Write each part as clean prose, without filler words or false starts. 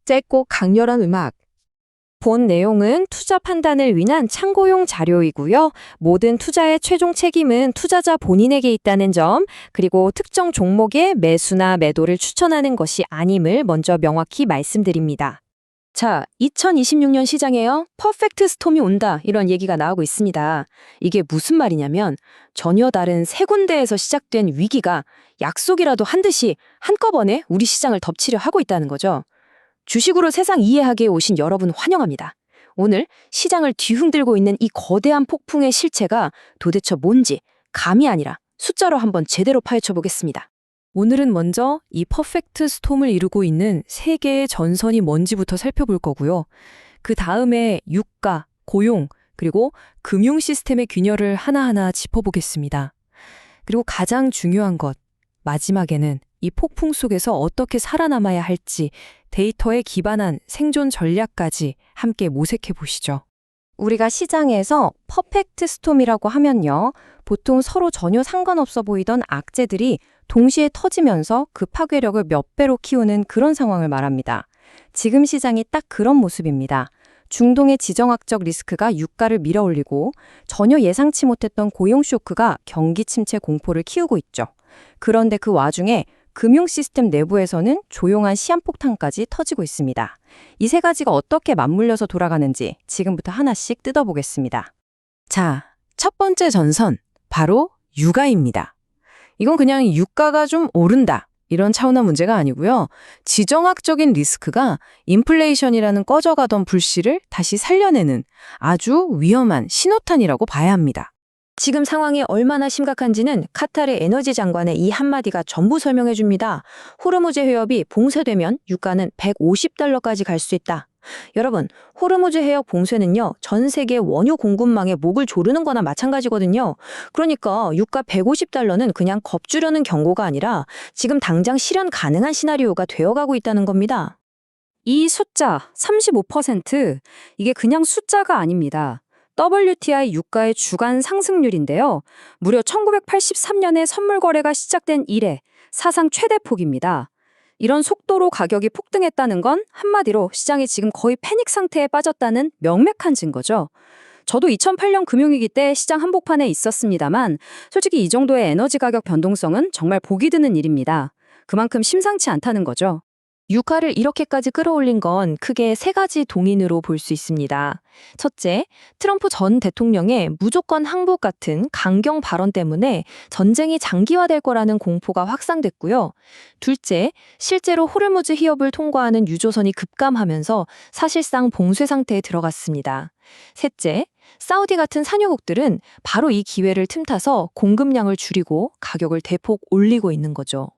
짧고 강렬한 음악. 본 내용은 투자 판단을 위한 참고용 자료이고요. 모든 투자의 최종 책임은 투자자 본인에게 있다는 점, 그리고 특정 종목의 매수나 매도를 추천하는 것이 아님을 먼저 명확히 말씀드립니다. 자, 2026년 시장에요. 퍼펙트 스톰이 온다. 이런 얘기가 나오고 있습니다. 이게 무슨 말이냐면 전혀 다른 세 군데에서 시작된 위기가 약속이라도 한 듯이 한꺼번에 우리 시장을 덮치려 하고 있다는 거죠. 주식으로 세상 이해하기에 오신 여러분 환영합니다. 오늘 시장을 뒤흔들고 있는 이 거대한 폭풍의 실체가 도대체 뭔지 감이 아니라 숫자로 한번 제대로 파헤쳐 보겠습니다. 오늘은 먼저 이 퍼펙트 스톰을 이루고 있는 세 개의 전선이 뭔지부터 살펴볼 거고요. 그 다음에 유가, 고용, 그리고 금융 시스템의 균열을 하나하나 짚어보겠습니다. 그리고 가장 중요한 것, 마지막에는 이 폭풍 속에서 어떻게 살아남아야 할지 데이터에 기반한 생존 전략까지 함께 모색해 보시죠. 우리가 시장에서 퍼펙트 스톰이라고 하면요. 보통 서로 전혀 상관없어 보이던 악재들이 동시에 터지면서 그 파괴력을 몇 배로 키우는 그런 상황을 말합니다. 지금 시장이 딱 그런 모습입니다. 중동의 지정학적 리스크가 유가를 밀어올리고 전혀 예상치 못했던 고용 쇼크가 경기 침체 공포를 키우고 있죠. 그런데 그 와중에 금융 시스템 내부에서는 조용한 시한폭탄까지 터지고 있습니다. 이 세 가지가 어떻게 맞물려서 돌아가는지 지금부터 하나씩 뜯어보겠습니다. 자, 첫 번째 전선, 바로 유가입니다. 이건 그냥 유가가 좀 오른다, 이런 차원의 문제가 아니고요. 지정학적인 리스크가 인플레이션이라는 꺼져가던 불씨를 다시 살려내는 아주 위험한 신호탄이라고 봐야 합니다. 지금 상황이 얼마나 심각한지는 카타르 에너지 장관의 이 한마디가 전부 설명해 줍니다. 호르무즈 해협이 봉쇄되면 유가는 $150까지 갈 수 있다. 여러분, 호르무즈 해협 봉쇄는요, 전 세계 원유 공급망에 목을 조르는 거나 마찬가지거든요. 그러니까 유가 $150는 그냥 겁주려는 경고가 아니라 지금 당장 실현 가능한 시나리오가 되어가고 있다는 겁니다. 이 숫자 35%, 이게 그냥 숫자가 아닙니다. WTI 유가의 주간 상승률인데요. 무려 1983년에 선물 거래가 시작된 이래 사상 최대 폭입니다. 이런 속도로 가격이 폭등했다는 건 한마디로 시장이 지금 거의 패닉 상태에 빠졌다는 명백한 증거죠. 저도 2008년 금융위기 때 시장 한복판에 있었습니다만 솔직히 이 정도의 에너지 가격 변동성은 정말 보기 드문 일입니다. 그만큼 심상치 않다는 거죠. 유가를 이렇게까지 끌어올린 건 크게 세 가지 동인으로 볼 수 있습니다. 첫째, 트럼프 전 대통령의 무조건 항복 같은 강경 발언 때문에 전쟁이 장기화될 거라는 공포가 확산됐고요. 둘째, 실제로 호르무즈 해협을 통과하는 유조선이 급감하면서 사실상 봉쇄 상태에 들어갔습니다. 셋째, 사우디 같은 산유국들은 바로 이 기회를 틈타서 공급량을 줄이고 가격을 대폭 올리고 있는 거죠.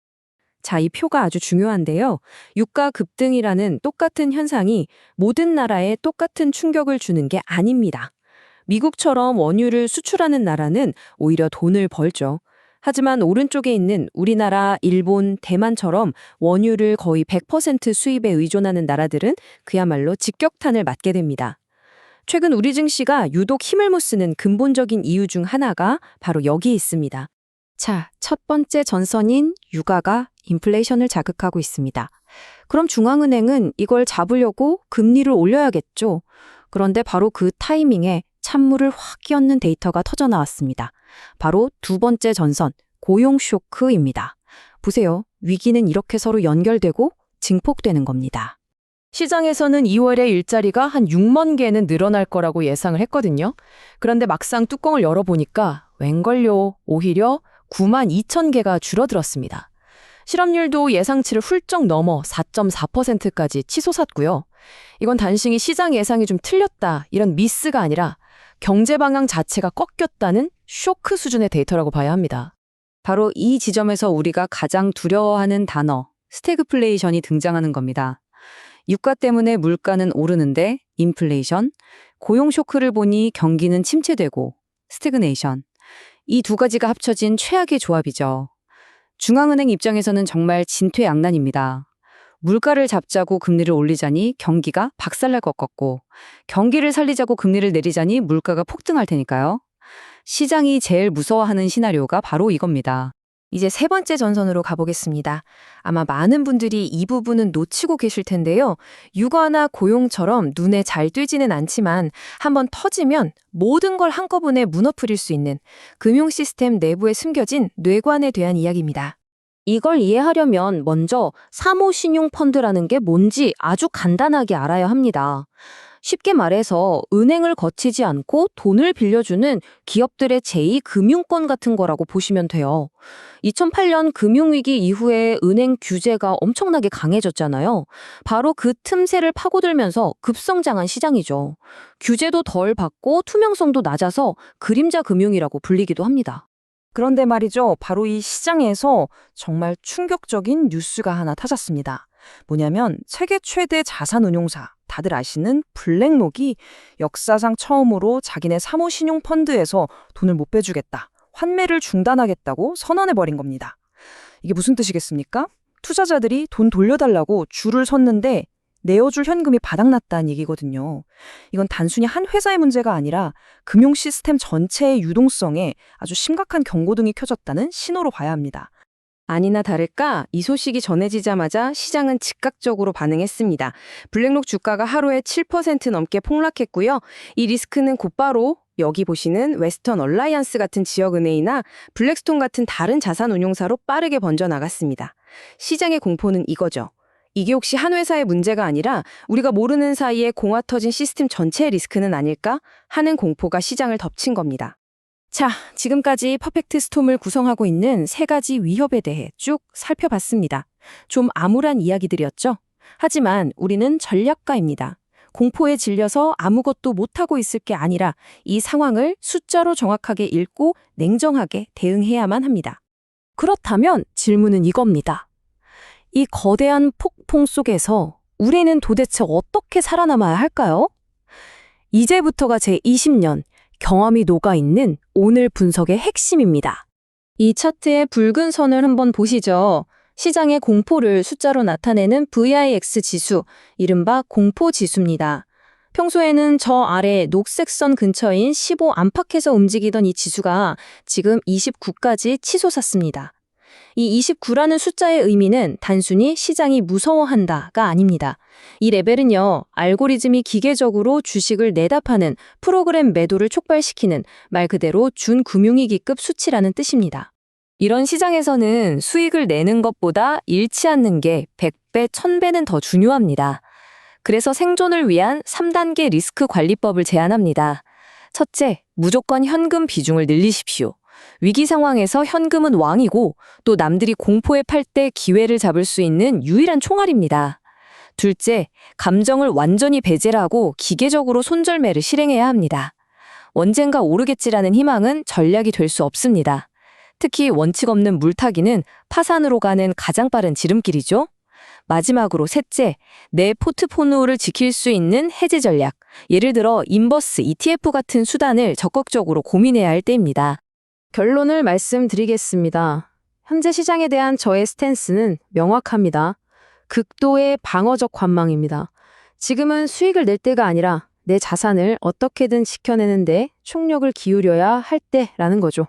자, 이 표가 아주 중요한데요. 유가 급등이라는 똑같은 현상이 모든 나라에 똑같은 충격을 주는 게 아닙니다. 미국처럼 원유를 수출하는 나라는 오히려 돈을 벌죠. 하지만 오른쪽에 있는 우리나라, 일본, 대만처럼 원유를 거의 100% 수입에 의존하는 나라들은 그야말로 직격탄을 맞게 됩니다. 최근 우리 증시가 유독 힘을 못 쓰는 근본적인 이유 중 하나가 바로 여기에 있습니다. 자, 첫 번째 전선인 유가가 인플레이션을 자극하고 있습니다. 그럼 중앙은행은 이걸 잡으려고 금리를 올려야겠죠. 그런데 바로 그 타이밍에 찬물을 확 끼얹는 데이터가 터져 나왔습니다. 바로 두 번째 전선, 고용 쇼크입니다. 보세요. 위기는 이렇게 서로 연결되고 증폭되는 겁니다. 시장에서는 2월에 일자리가 한 6만 개는 늘어날 거라고 예상을 했거든요. 그런데 막상 뚜껑을 열어보니까 웬걸요, 오히려 9만 2천 개가 줄어들었습니다. 실업률도 예상치를 훌쩍 넘어 4.4%까지 치솟았고요. 이건 단순히 시장 예상이 좀 틀렸다, 이런 미스가 아니라 경제 방향 자체가 꺾였다는 쇼크 수준의 데이터라고 봐야 합니다. 바로 이 지점에서 우리가 가장 두려워하는 단어, 스태그플레이션이 등장하는 겁니다. 유가 때문에 물가는 오르는데 인플레이션, 고용 쇼크를 보니 경기는 침체되고 스태그네이션, 이 두 가지가 합쳐진 최악의 조합이죠. 중앙은행 입장에서는 정말 진퇴양난입니다. 물가를 잡자고 금리를 올리자니 경기가 박살날 것 같고, 경기를 살리자고 금리를 내리자니 물가가 폭등할 테니까요. 시장이 제일 무서워하는 시나리오가 바로 이겁니다. 이제 세 번째 전선으로 가보겠습니다. 아마 많은 분들이 이 부분은 놓치고 계실 텐데요. 육아나 고용처럼 눈에 잘 띄지는 않지만 한번 터지면 모든 걸 한꺼번에 무너뜨릴 수 있는 금융 시스템 내부에 숨겨진 뇌관에 대한 이야기입니다. 이걸 이해하려면 먼저 사모신용펀드라는 게 뭔지 아주 간단하게 알아야 합니다. 쉽게 말해서 은행을 거치지 않고 돈을 빌려주는 기업들의 제2금융권 같은 거라고 보시면 돼요. 2008년 금융위기 이후에 은행 규제가 엄청나게 강해졌잖아요. 바로 그 틈새를 파고들면서 급성장한 시장이죠. 규제도 덜 받고 투명성도 낮아서 그림자 금융이라고 불리기도 합니다. 그런데 말이죠. 바로 이 시장에서 정말 충격적인 뉴스가 하나 터졌습니다. 뭐냐면 세계 최대 자산운용사, 다들 아시는 블랙록이 역사상 처음으로 자기네 사모신용펀드에서 돈을 못 빼주겠다, 환매를 중단하겠다고 선언해버린 겁니다. 이게 무슨 뜻이겠습니까? 투자자들이 돈 돌려달라고 줄을 섰는데 내어줄 현금이 바닥났다는 얘기거든요. 이건 단순히 한 회사의 문제가 아니라 금융 시스템 전체의 유동성에 아주 심각한 경고등이 켜졌다는 신호로 봐야 합니다. 아니나 다를까 이 소식이 전해지자마자 시장은 즉각적으로 반응했습니다. 블랙록 주가가 하루에 7% 넘게 폭락했고요. 이 리스크는 곧바로 여기 보시는 웨스턴 얼라이언스 같은 지역은행이나 블랙스톤 같은 다른 자산운용사로 빠르게 번져나갔습니다. 시장의 공포는 이거죠. 이게 혹시 한 회사의 문제가 아니라 우리가 모르는 사이에 공화 터진 시스템 전체의 리스크는 아닐까 하는 공포가 시장을 덮친 겁니다. 자, 지금까지 퍼펙트 스톰을 구성하고 있는 세 가지 위협에 대해 쭉 살펴봤습니다. 좀 암울한 이야기들이었죠? 하지만 우리는 전략가입니다. 공포에 질려서 아무것도 못하고 있을 게 아니라 이 상황을 숫자로 정확하게 읽고 냉정하게 대응해야만 합니다. 그렇다면 질문은 이겁니다. 이 거대한 폭풍 속에서 우리는 도대체 어떻게 살아남아야 할까요? 이제부터가 제20년 경험이 녹아있는 오늘 분석의 핵심입니다. 이 차트의 붉은 선을 한번 보시죠. 시장의 공포를 숫자로 나타내는 VIX 지수, 이른바 공포지수입니다. 평소에는 저 아래 녹색 선 근처인 15 안팎에서 움직이던 이 지수가 지금 29까지 치솟았습니다. 이 29라는 숫자의 의미는 단순히 시장이 무서워한다가 아닙니다. 이 레벨은요, 알고리즘이 기계적으로 주식을 내다 파는 프로그램 매도를 촉발시키는 말 그대로 준금융위기급 수치라는 뜻입니다. 이런 시장에서는 수익을 내는 것보다 잃지 않는 게 100배, 1000배는 더 중요합니다. 그래서 생존을 위한 3단계 리스크 관리법을 제안합니다. 첫째, 무조건 현금 비중을 늘리십시오. 위기 상황에서 현금은 왕이고 또 남들이 공포에 팔 때 기회를 잡을 수 있는 유일한 총알입니다. 둘째, 감정을 완전히 배제하고 기계적으로 손절매를 실행해야 합니다. 언젠가 오르겠지라는 희망은 전략이 될 수 없습니다. 특히 원칙 없는 물타기는 파산으로 가는 가장 빠른 지름길이죠. 마지막으로 셋째, 내 포트포리오를 지킬 수 있는 해지 전략, 예를 들어 인버스, ETF 같은 수단을 적극적으로 고민해야 할 때입니다. 결론을 말씀드리겠습니다. 현재 시장에 대한 저의 스탠스는 명확합니다. 극도의 방어적 관망입니다. 지금은 수익을 낼 때가 아니라 내 자산을 어떻게든 지켜내는데 총력을 기울여야 할 때라는 거죠.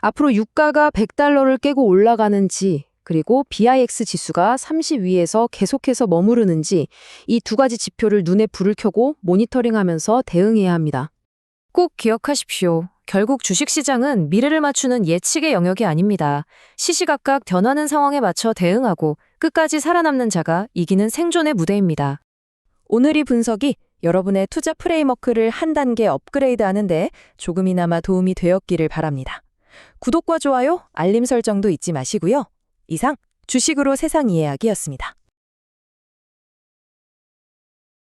앞으로 유가가 $100를 깨고 올라가는지 그리고 BIX 지수가 30 위에서 계속해서 머무르는지 이 두 가지 지표를 눈에 불을 켜고 모니터링하면서 대응해야 합니다. 꼭 기억하십시오. 결국 주식시장은 미래를 맞추는 예측의 영역이 아닙니다. 시시각각 변하는 상황에 맞춰 대응하고 끝까지 살아남는 자가 이기는 생존의 무대입니다. 오늘 이 분석이 여러분의 투자 프레임워크를 한 단계 업그레이드하는 데 조금이나마 도움이 되었기를 바랍니다. 구독과 좋아요, 알림 설정도 잊지 마시고요. 이상 주식으로 세상 이해하기였습니다.